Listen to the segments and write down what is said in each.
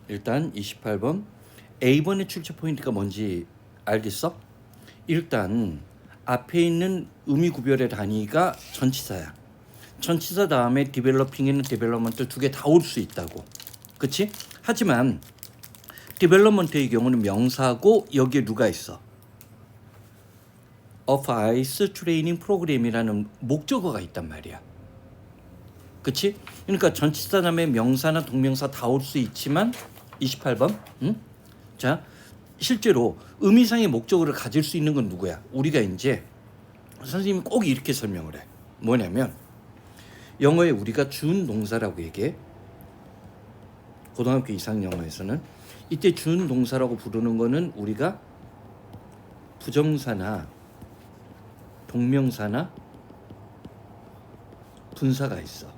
일단 28번 A번의 출제 포인트가 뭔지 알겠어? 일단 앞에 있는 의미 구별의 단위가 전치사야. 전치사 다음에 디벨로핑에는 디벨롭먼트 두 개 다 올 수 있다고. 그치? 하지만 디벨롭먼트의 경우는 명사고 여기에 누가 있어? of ICE 트레이닝 프로그램이라는 목적어가 있단 말이야. 그치? 그러니까 전치사 다음에 명사나 동명사 다 올 수 있지만 28번 자 실제로 의미상의 목적어를 가질 수 있는 건 누구야? 우리가 이제 선생님이 꼭 이렇게 설명을 해. 뭐냐면 영어에 우리가 준동사라고 얘기해. 고등학교 이상 영어에서는 이때 준동사라고 부르는 거는 우리가 부정사나 동명사나 분사가 있어.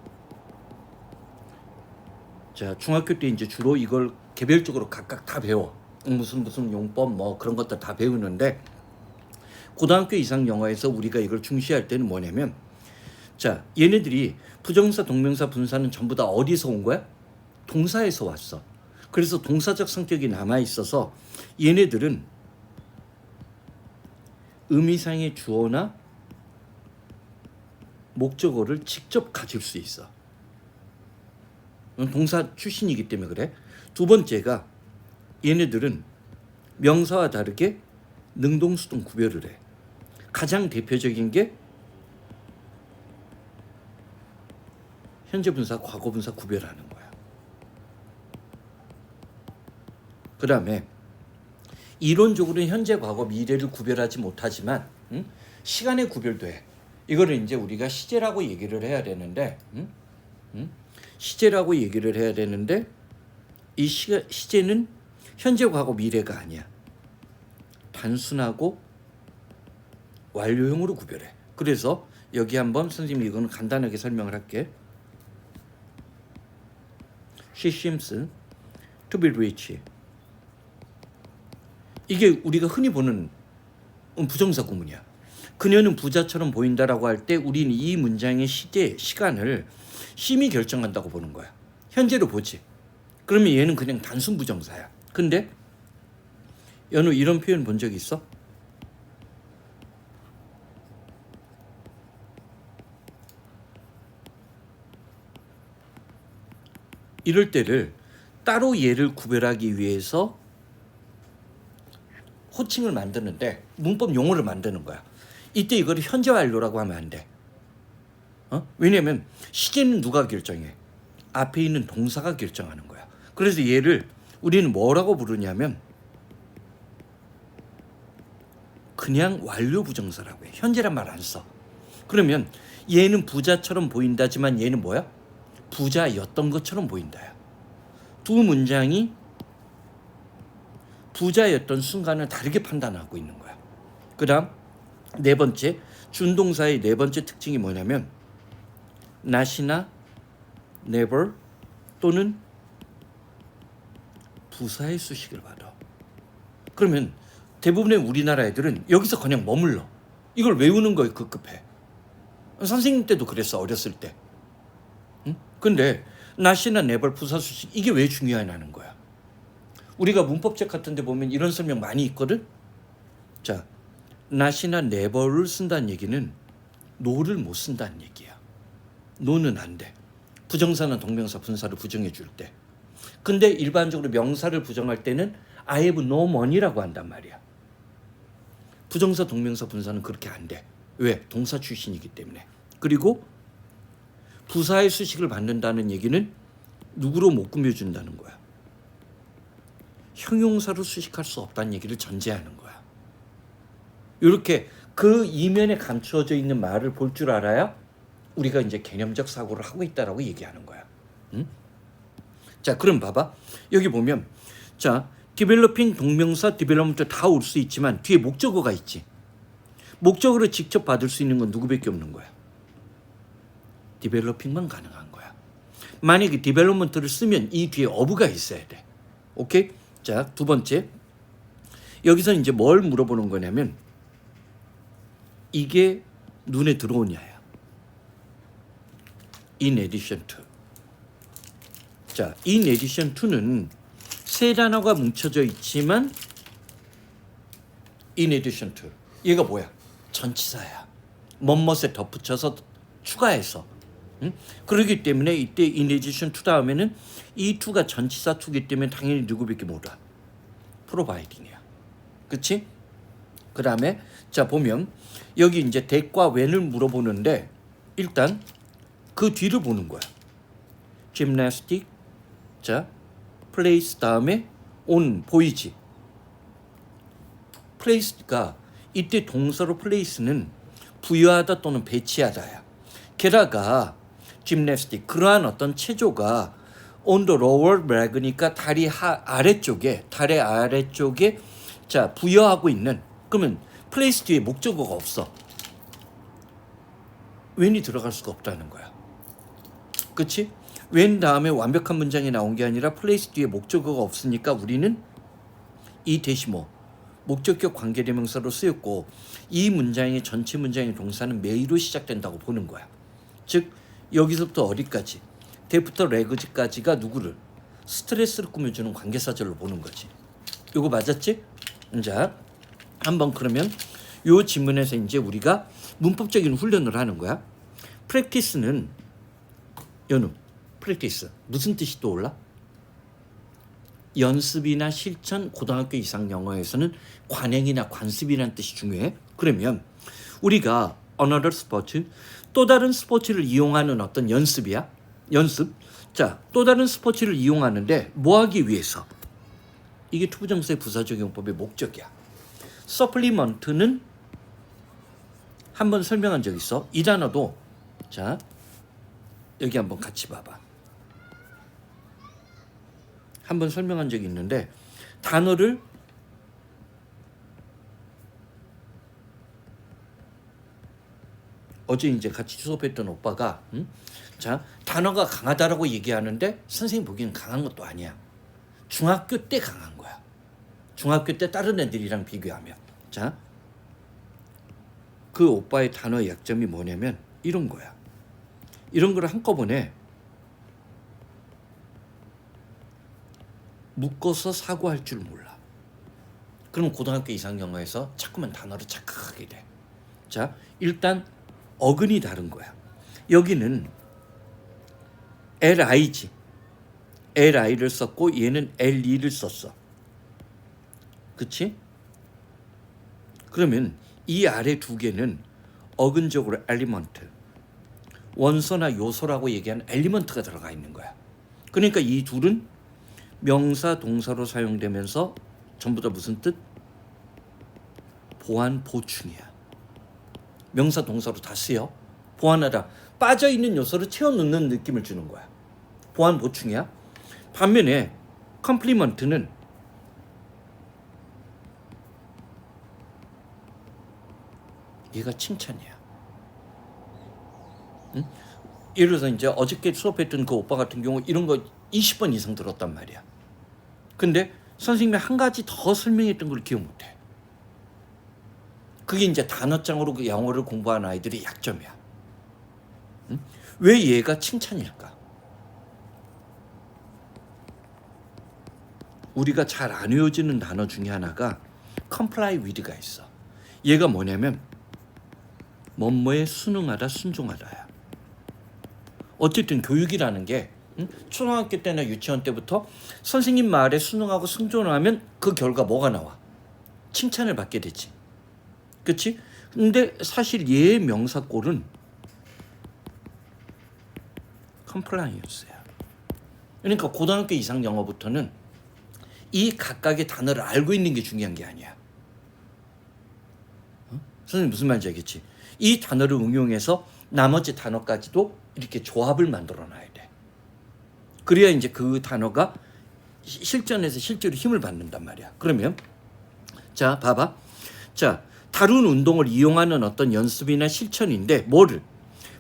자, 중학교 때 이제 주로 이걸 개별적으로 각각 다 배워. 무슨 용법 뭐 그런 것들 다 배우는데 고등학교 이상 영어에서 우리가 이걸 중시할 때는 뭐냐면 자, 얘네들이 부정사, 동명사, 분사는 전부 다 어디서 온 거야? 동사에서 왔어. 그래서 동사적 성격이 남아 있어서 얘네들은 의미상의 주어나 목적어를 직접 가질 수 있어. 동사 출신이기 때문에 그래. 두 번째가 얘네들은 명사와 다르게 능동수동 구별을 해. 가장 대표적인 게 현재 분사, 과거 분사 구별하는 거야. 그 다음에 이론적으로는 현재, 과거, 미래를 구별하지 못하지만 시간의 구별도 해. 이거를 이제 우리가 시제라고 얘기를 해야 되는데 시제라고 얘기를 해야 되는데 이 시제는 현재, 과거, 미래가 아니야. 단순하고 완료형으로 구별해. 그래서 여기 한번 선생님이 이거는 간단하게 설명을 할게. She seems to be rich. 이게 우리가 흔히 보는 부정사 구문이야. 그녀는 부자처럼 보인다라고 할 때 우리는 이 문장의 시간을 심이 결정한다고 보는 거야. 현재로 보지. 그러면 얘는 그냥 단순 부정사야. 근데 연우 이런 표현 본 적 있어? 이럴 때를 따로 얘를 구별하기 위해서 호칭을 만드는데 문법 용어를 만드는 거야. 이때 이거를 현재 완료라고 하면 안 돼. 왜냐면 시제는 누가 결정해? 앞에 있는 동사가 결정하는 거야. 그래서 얘를 우리는 뭐라고 부르냐면 그냥 완료 부정사라고 해. 현재란 말 안 써. 그러면 얘는 부자처럼 보인다지만 얘는 뭐야? 부자였던 것처럼 보인다야. 두 문장이 부자였던 순간을 다르게 판단하고 있는 거야. 그 다음 네 번째, 준동사의 네 번째 특징이 뭐냐면 not이나 never 또는 부사의 수식을 받아. 그러면 대부분의 우리나라 애들은 여기서 그냥 머물러. 이걸 외우는 거에 급급해. 선생님 때도 그랬어, 어렸을 때. 근데 not이나 never 부사 수식 이게 왜 중요하냐는 거야. 우리가 문법책 같은 데 보면 이런 설명 많이 있거든. 자, not이나 never를 쓴다는 얘기는 no를 못 쓴다는 얘기야. no는 안 돼. 부정사나 동명사, 분사를 부정해 줄 때. 근데 일반적으로 명사를 부정할 때는 I have no money라고 한단 말이야. 부정사, 동명사, 분사는 그렇게 안 돼. 왜? 동사 출신이기 때문에. 그리고 부사의 수식을 받는다는 얘기는 누구로 못 꾸며준다는 거야. 형용사로 수식할 수 없다는 얘기를 전제하는 거야. 이렇게 그 이면에 감추어져 있는 말을 볼 줄 알아야 우리가 이제 개념적 사고를 하고 있다라고 얘기하는 거야. 자, 그럼 봐봐. 여기 보면 자, 디벨로핑 동명사 디벨롭먼트 다 올 수 있지만 뒤에 목적어가 있지. 목적어를 직접 받을 수 있는 건 누구밖에 없는 거야. 디벨로핑만 가능한 거야. 만약에 디벨롭먼트를 쓰면 이 뒤에 어부가 있어야 돼. 오케이? 자, 두 번째. 여기서 이제 뭘 물어보는 거냐면 이게 눈에 들어오냐야. In addition to. 자, in addition to는 세 단어가 뭉쳐져 있지만 in addition to. 얘가 뭐야? 전치사야. 뭐뭇에 덧붙여서 추가해서. 응? 그렇기 때문에 이때 in addition to 다음에는 이 to가 전치사 to기 때문에 당연히 누구밖에 못 와. providing이야. 그치? 그 다음에 자 보면 여기 이제 that과 when을 물어보는데 일단 그 뒤를 보는 거야. gymnastic, 자 place 다음에 on 보이지? place가 이때 동사로 place는 부여하다 또는 배치하다야. 게다가 gymnastic 그러한 어떤 체조가 on the lower leg니까 다리 아래쪽에 자 부여하고 있는 그러면 place 뒤에 목적어가 없어. when이 들어갈 수가 없다는 거야. 그치? when 다음에 완벽한 문장이 나온 게 아니라 place 뒤에 목적어가 없으니까 우리는 이 대시 뭐 목적격 관계대명사로 쓰였고 이 문장의 전체 문장의 동사는 메이로 시작된다고 보는 거야. 즉 여기서부터 어디까지 대부터 레그지까지가 누구를 스트레스를 꾸며주는 관계사절로 보는 거지. 이거 맞았지? 자 한번 그러면 요 지문에서 이제 우리가 문법적인 훈련을 하는 거야. 프랙티스는 연우 프랙티스 무슨 뜻이 떠올라? 연습이나 실천, 고등학교 이상 영어에서는 관행이나 관습이라는 뜻이 중요해. 그러면 우리가 another 스포츠, 또 다른 스포츠를 이용하는 어떤 연습이야. 연습. 자, 또 다른 스포츠를 이용하는데 뭐 하기 위해서? 이게 투부정사의 부사적용법의 목적이야. supplement는 한번 설명한 적 있어. 이 단어도 자 여기 한번 같이 봐봐. 한번 설명한 적이 있는데 단어를 어제 이제 같이 수업했던 오빠가 자 단어가 강하다라고 얘기하는데 선생님 보기에는 강한 것도 아니야. 중학교 때 강한 거야. 중학교 때 다른 애들이랑 비교하면 자 그 오빠의 단어의 약점이 뭐냐면 이런 거야. 이런 거를 한꺼번에 묶어서 사고할 줄 몰라. 그럼 고등학교 이상 영어에서 자꾸만 단어를 착각하게 돼. 자, 일단 어근이 다른 거야. 여기는 LI지. LI를 썼고 얘는 LE를 썼어. 그치? 그러면 이 아래 두 개는 어근적으로 엘리먼트, 원소나 요소라고 얘기하는 엘리먼트가 들어가 있는 거야. 그러니까 이 둘은 명사 동사로 사용되면서 전부 다 무슨 뜻? 보완 보충이야. 명사 동사로 다 쓰여. 보완하다. 빠져있는 요소를 채워넣는 느낌을 주는 거야. 보완 보충이야. 반면에 컴플리먼트는 얘가 칭찬이야. 응? 예를 들어서 이제 어저께 수업했던 그 오빠 같은 경우 이런 거 20번 이상 들었단 말이야. 근데 선생님이 한 가지 더 설명했던 걸 기억 못해. 그게 이제 단어장으로 그 영어를 공부하는 아이들의 약점이야. 응? 왜 얘가 칭찬일까? 우리가 잘 안 외워지는 단어 중에 하나가 comply with가 있어. 얘가 뭐냐면 뭐뭐에 순응하다, 순종하다야. 어쨌든 교육이라는 게 초등학교 때나 유치원 때부터 선생님 말에 순응하고 순종하면 그 결과 뭐가 나와? 칭찬을 받게 되지. 그렇지? 근데 사실 얘의 명사꼴은 compliance야. 그러니까 고등학교 이상 영어부터는 이 각각의 단어를 알고 있는 게 중요한 게 아니야. 선생님 무슨 말인지 알겠지? 이 단어를 응용해서 나머지 단어까지도 이렇게 조합을 만들어 놔야 돼. 그래야 이제 그 단어가 실전에서 실제로 힘을 받는단 말이야. 그러면 자 봐봐. 자 다룬 운동을 이용하는 어떤 연습이나 실천인데 뭐를?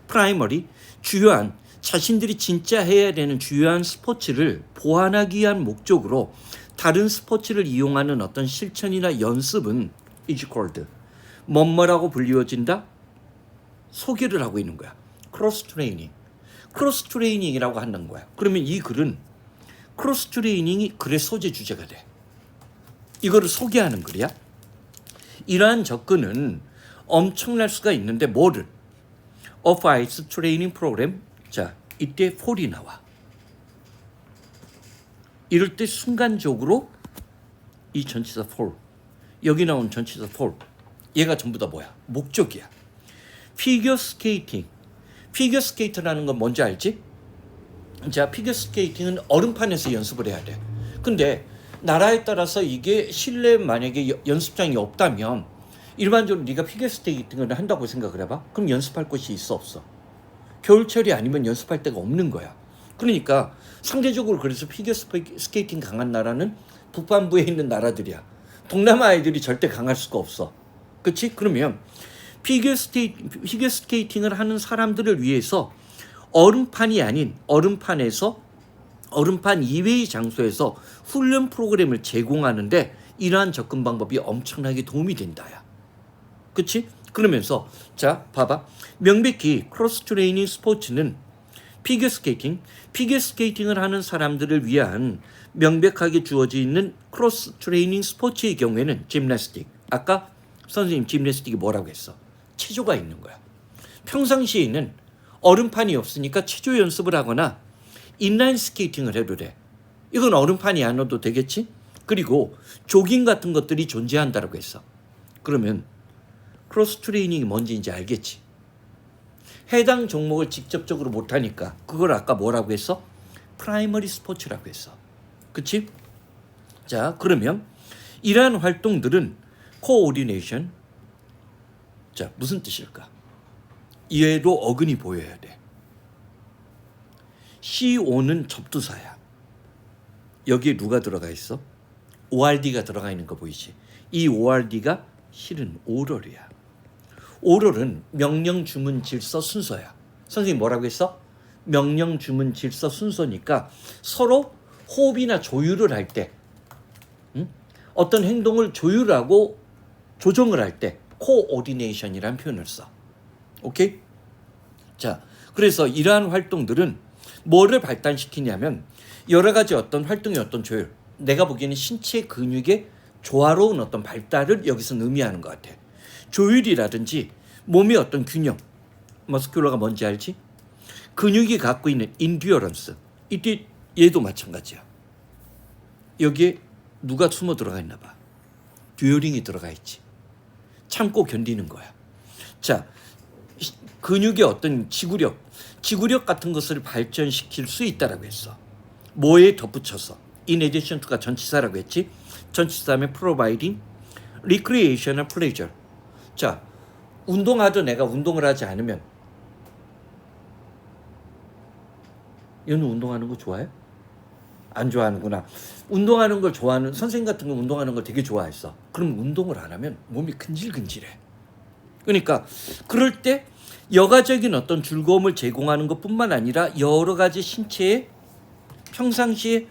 프라이머리 주요한 자신들이 진짜 해야 되는 주요한 스포츠를 보완하기 위한 목적으로 다른 스포츠를 이용하는 어떤 실천이나 연습은 is called 뭐뭐라고 불리워진다? 소개를 하고 있는 거야. 크로스 트레이닝. 크로스 트레이닝이라고 하는 거야. 그러면 이 글은 크로스 트레이닝이 글의 소재 주제가 돼. 이거를 소개하는 글이야. 이러한 접근은 엄청날 수가 있는데 뭐를? 어파이스 트레이닝 프로그램. 자, 이때 폴이 나와. 이럴 때 순간적으로 이 전치사 폴, 여기 나온 전치사 폴, 얘가 전부 다 뭐야? 목적이야. 피겨 스케이팅. 피겨 스케이트라는 건 뭔지 알지? 자, 피겨 스케이팅은 얼음판에서 연습을 해야 돼. 근데 나라에 따라서 이게 실내 만약에 연습장이 없다면 일반적으로 네가 피겨 스케이팅을 한다고 생각을 해봐. 그럼 연습할 곳이 있어 없어? 겨울철이 아니면 연습할 데가 없는 거야. 그러니까 상대적으로 그래서 피겨 스케이팅 강한 나라는 북반부에 있는 나라들이야. 동남아 아이들이 절대 강할 수가 없어. 그렇지? 그러면 피겨 스케이팅을 하는 사람들을 위해서 얼음판이 아닌 얼음판에서 얼음판 이외의 장소에서 훈련 프로그램을 제공하는데 이러한 접근 방법이 엄청나게 도움이 된다야. 그치? 그러면서 자 봐봐. 명백히 크로스 트레이닝 스포츠는 피겨 스케이팅을 하는 사람들을 위한 명백하게 주어져 있는 크로스 트레이닝 스포츠의 경우에는 짐나스틱. 아까 선생님 짐나스틱이 뭐라고 했어? 체조가 있는 거야. 평상시에는 얼음판이 없으니까 체조 연습을 하거나 인라인 스케이팅을 해도 돼. 이건 얼음판이 안 와도 되겠지? 그리고 조깅 같은 것들이 존재한다고 했어. 그러면 크로스 트레이닝이 뭔지 이제 알겠지? 해당 종목을 직접적으로 못하니까 그걸 아까 뭐라고 했어? 프라이머리 스포츠라고 했어. 그치? 자, 그러면 이러한 활동들은 코오디네이션. 자, 무슨 뜻일까? 이해로 어근이 보여야 돼. CO는 접두사야. 여기에 누가 들어가 있어? ORD가 들어가 있는 거 보이지? 이 ORD가 실은 오럴이야. 오럴은 명령, 주문, 질서, 순서야. 선생님 뭐라고 했어? 명령, 주문, 질서, 순서니까 서로 호흡이나 조율을 할 때, 어떤 행동을 조율하고 조정을 할 때 코오디네이션이라는 표현을 써. 오케이? 자, 그래서 이러한 활동들은 뭐를 발달시키냐면 여러 가지 어떤 활동의 어떤 조율, 내가 보기에는 신체 근육의 조화로운 어떤 발달을 여기서 의미하는 것 같아. 조율이라든지 몸의 어떤 균형, 머스큘러가 뭔지 알지? 근육이 갖고 있는 인듀어런스, 이때 얘도 마찬가지야. 여기에 누가 숨어 들어가 있나 봐. 듀어링이 들어가 있지. 참고 견디는 거야. 자, 근육의 어떤 지구력 같은 것을 발전시킬 수 있다라고 했어. 뭐에 덧붙여서 in addition to가 전치사라고 했지. 전치사 다음에 providing recreational pleasure. 자, 운동하던 내가 운동을 하지 않으면 얘는 운동하는 거 좋아해? 안 좋아하는구나. 운동하는 걸 좋아하는 선생님 같은 거 운동하는 걸 되게 좋아했어. 그럼 운동을 안 하면 몸이 근질근질해. 그러니까 그럴 때 여가적인 어떤 즐거움을 제공하는 것뿐만 아니라 여러 가지 신체에 평상시에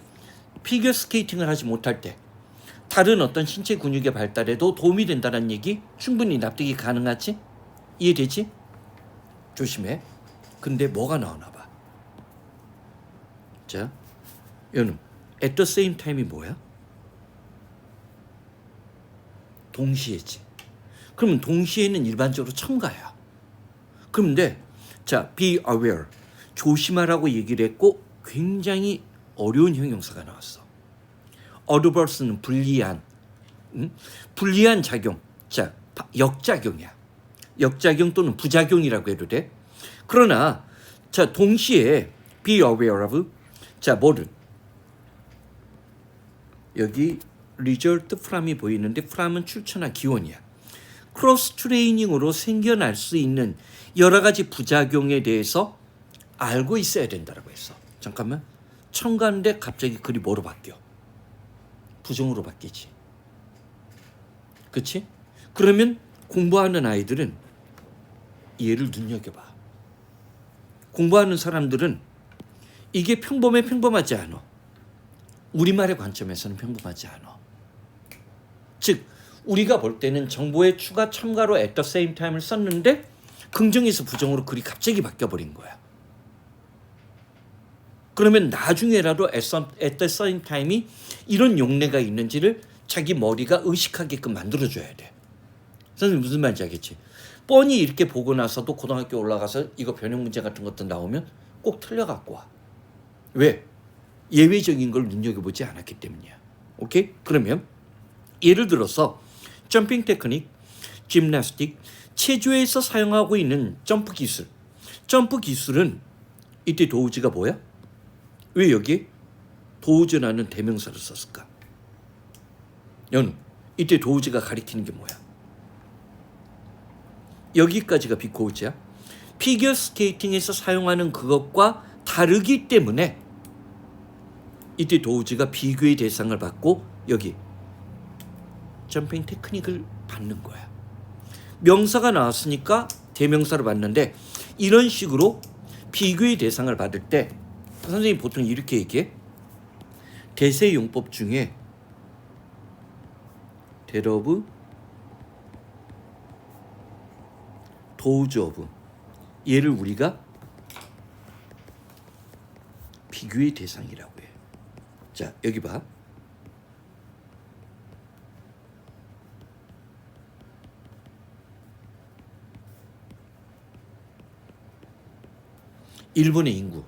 피겨 스케이팅을 하지 못할 때 다른 어떤 신체 근육의 발달에도 도움이 된다는 얘기 충분히 납득이 가능하지? 이해되지? 조심해. 근데 뭐가 나오나 봐. 자, 여는 at the same time이 뭐야? 동시에지. 그러면 동시에는 일반적으로 첨가야. 그런데 자, be aware. 조심하라고 얘기를 했고 굉장히 어려운 형용사가 나왔어. adverse는 불리한. 불리한 작용. 자, 역작용이야. 역작용 또는 부작용이라고 해도 돼. 그러나 자, 동시에 be aware of. 자, 뭐를? 여기 result from이 보이는데 from은 출처나 기원이야. 크로스 트레이닝으로 생겨날 수 있는 여러 가지 부작용에 대해서 알고 있어야 된다고 했어. 잠깐만. 첨가인데 갑자기 글이 뭐로 바뀌어? 부정으로 바뀌지. 그치? 그러면 공부하는 아이들은 얘를 눈여겨봐. 공부하는 사람들은 이게 평범하지 않아. 우리말의 관점에서는 평범하지 않아. 즉 우리가 볼 때는 정보의 추가 첨가로 at the same time을 썼는데 긍정에서 부정으로 글이 갑자기 바뀌어버린 거야. 그러면 나중에라도 at the same time이 이런 용례가 있는지를 자기 머리가 의식하게끔 만들어줘야 돼. 선생님 무슨 말인지 알겠지? 뻔히 이렇게 보고 나서도 고등학교 올라가서 이거 변형 문제 같은 것도 나오면 꼭 틀려갖고 와. 왜? 예외적인 걸 눈여겨보지 않았기 때문이야. 오케이? 그러면 예를 들어서 점핑 테크닉, 짐나스틱, 체조에서 사용하고 있는 점프 기술. 점프 기술은 이때 도우즈가 뭐야? 왜 여기에 도우즈라는 대명사를 썼을까? 연우, 이때 도우즈가 가리키는 게 뭐야? 여기까지가 비코우즈야. 피겨 스케이팅에서 사용하는 그것과 다르기 때문에 이때 도우즈가 비교의 대상을 받고 여기 점핑 테크닉을 받는 거야. 명사가 나왔으니까 대명사를 받는데 이런 식으로 비교의 대상을 받을 때 선생님이 보통 이렇게 얘기해. 대세용법 중에 데러브 도우즈 오브 얘를 우리가 비교의 대상이라고 해. 자, 여기 봐. 일본의 인구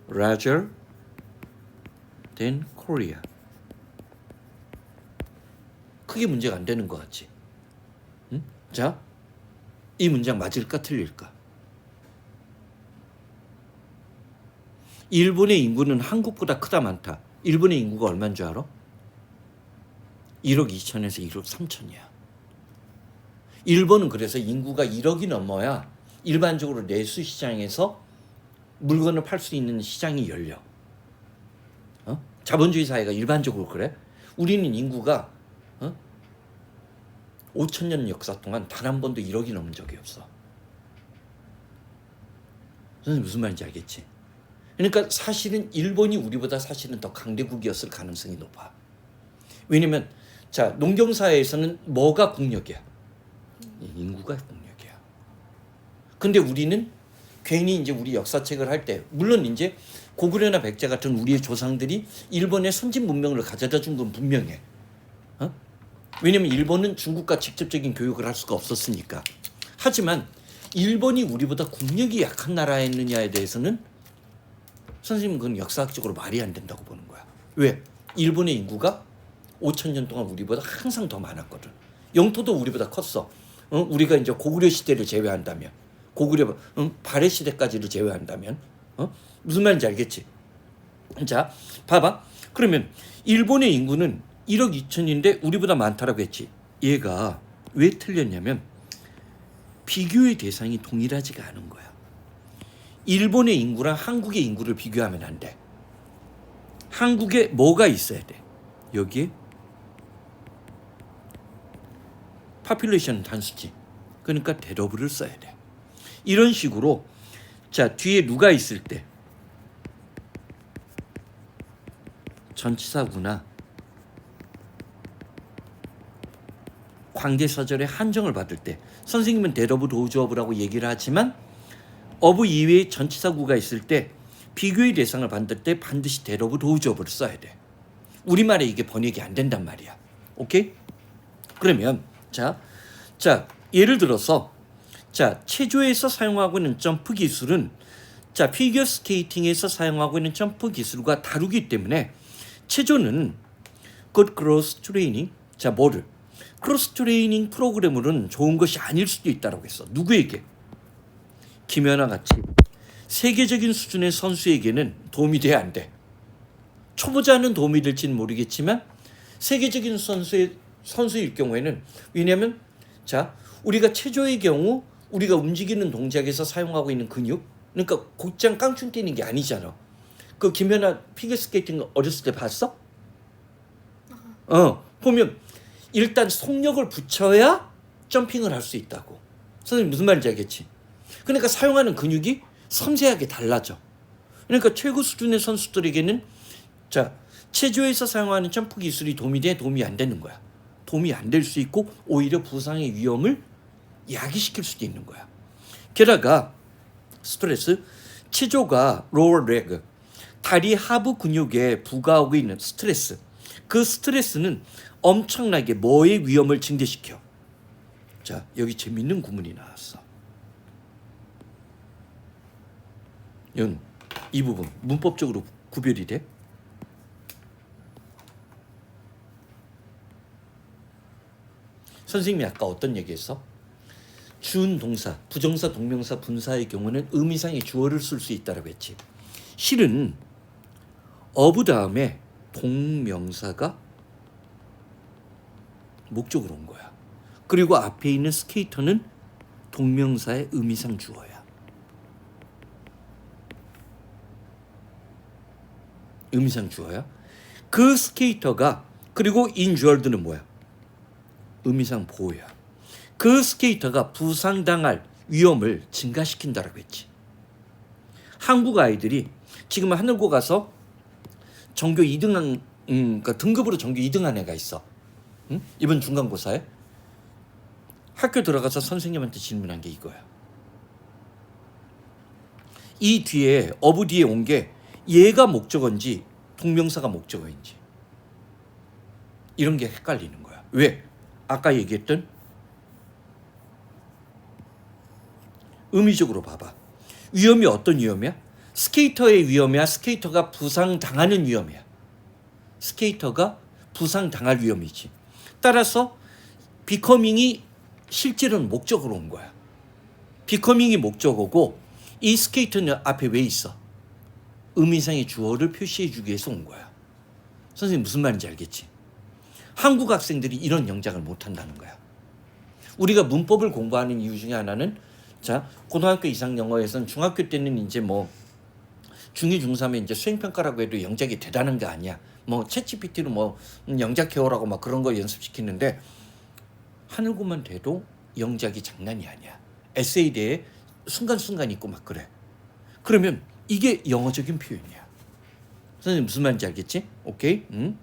larger than Korea. 크게 문제가 안 되는 것 같지? 응? 자, 이 문장 맞을까 틀릴까? 일본의 인구는 한국보다 크다 많다. 일본의 인구가 얼마인 줄 알아? 1억 2천에서 1억 3천이야. 일본은 그래서 인구가 1억이 넘어야 일반적으로 내수 시장에서 물건을 팔 수 있는 시장이 열려. 자본주의 사회가 일반적으로 그래. 우리는 인구가 5천 년 역사 동안 단 한 번도 1억이 넘은 적이 없어. 선생님 무슨 말인지 알겠지? 그러니까 사실은 일본이 우리보다 사실은 더 강대국이었을 가능성이 높아. 왜냐면 자, 농경사회에서는 뭐가 국력이야? 인구가 국력이야. 근데 우리는 괜히 이제 우리 역사책을 할 때 물론 이제 고구려나 백제 같은 우리의 조상들이 일본의 선진 문명을 가져다 준 건 분명해. 왜냐면 일본은 중국과 직접적인 교육을 할 수가 없었으니까. 하지만 일본이 우리보다 국력이 약한 나라였느냐에 대해서는 선생님은 그건 역사학적으로 말이 안 된다고 보는 거야. 왜? 일본의 인구가 5천 년 동안 우리보다 항상 더 많았거든. 영토도 우리보다 컸어. 우리가 이제 고구려 시대를 제외한다면, 고구려 발해 시대까지를 제외한다면, 무슨 말인지 알겠지? 자, 봐봐. 그러면 일본의 인구는 1억 2천인데 우리보다 많다라고 했지. 얘가 왜 틀렸냐면 비교의 대상이 동일하지가 않은 거야. 일본의 인구랑 한국의 인구를 비교하면 안 돼. 한국에 뭐가 있어야 돼? 여기에 파퓰레이션 단수지. 그러니까 데러브를 써야 돼. 이런 식으로 자, 뒤에 누가 있을 때 전치사구나 관계사절에 한정을 받을 때 선생님은 데러브 도우즈 어브라고 얘기를 하지만 어브 이외에 전치사구가 있을 때 비교의 대상을 받을 때 반드시 데러브 도우즈 어브를 써야 돼. 우리말에 이게 번역이 안 된단 말이야. 오케이? 그러면 자 예를 들어서 자, 체조에서 사용하고 있는 점프 기술은 자, 피겨 스케이팅에서 사용하고 있는 점프 기술과 다르기 때문에 체조는 good cross training 자, 뭐를 크로스 트레이닝 프로그램으로는 좋은 것이 아닐 수도 있다고 했어. 누구에게? 김연아 같이 세계적인 수준의 선수에게는 도움이 돼 안 돼? 초보자는 도움이 될지는 모르겠지만 세계적인 선수일 경우에는 왜냐하면 자, 우리가 체조의 경우 우리가 움직이는 동작에서 사용하고 있는 근육 그러니까 곧장 깡충 뛰는 게 아니잖아. 그 김연아 피겨스케이팅 어렸을 때 봤어? 보면 일단 속력을 붙여야 점핑을 할 수 있다고. 선생님 무슨 말인지 알겠지? 그러니까 사용하는 근육이 섬세하게 달라져. 그러니까 최고 수준의 선수들에게는 자, 체조에서 사용하는 점프 기술이 도움이 돼? 도움이 안 되는 거야. 도움이 안 될 수 있고 오히려 부상의 위험을 야기시킬 수도 있는 거야. 게다가 스트레스. 치조가 lower leg, 다리 하부 근육에 부과하고 있는 스트레스. 그 스트레스는 엄청나게 뭐의 위험을 증대시켜? 자, 여기 재밌는 구문이 나왔어. 이 부분 문법적으로 구별이 돼? 선생님이 아까 어떤 얘기했어? 준 동사, 부정사, 동명사, 분사의 경우는 의미상의 주어를 쓸 수 있다라고 했지. 실은 of 다음에 동명사가 목적으로 온 거야. 그리고 앞에 있는 스케이터는 동명사의 의미상 주어야. 의미상 주어야. 그 스케이터가, 그리고 injured는 뭐야? 의미상 보호야. 그 스케이터가 부상당할 위험을 증가시킨다라고 했지. 한국 아이들이 지금 하늘고 가서 전교 2등한 그러니까 등급으로 전교 2등한 애가 있어. 응? 이번 중간고사에 학교 들어가서 선생님한테 질문한 게 이거야. 이 뒤에 of 뒤에 온 게 얘가 목적어인지 동명사가 목적어인지 이런 게 헷갈리는 거야. 왜? 아까 얘기했던 의미적으로 봐봐. 위험이 어떤 위험이야? 스케이터의 위험이야? 스케이터가 부상당하는 위험이야? 스케이터가 부상당할 위험이지. 따라서 비커밍이 실제로는 목적으로 온 거야. 비커밍이 목적어고 이 스케이터는 앞에 왜 있어? 의미상의 주어를 표시해 주기 위해서 온 거야. 선생님 무슨 말인지 알겠지? 한국 학생들이 이런 영작을 못 한다는 거야. 우리가 문법을 공부하는 이유 중에 하나는, 자, 고등학교 이상 영어에서는 중학교 때는 이제 뭐 중2, 중3에 이제 수행평가라고 해도 영작이 대단한 게 아니야. 뭐 챗GPT로 뭐 영작 해오라고 막 그런 거 연습시키는데 하늘고만 돼도 영작이 장난이 아니야. 에세이대에 순간순간 있고 막 그래. 그러면 이게 영어적인 표현이야. 선생님 무슨 말인지 알겠지? 오케이? 응?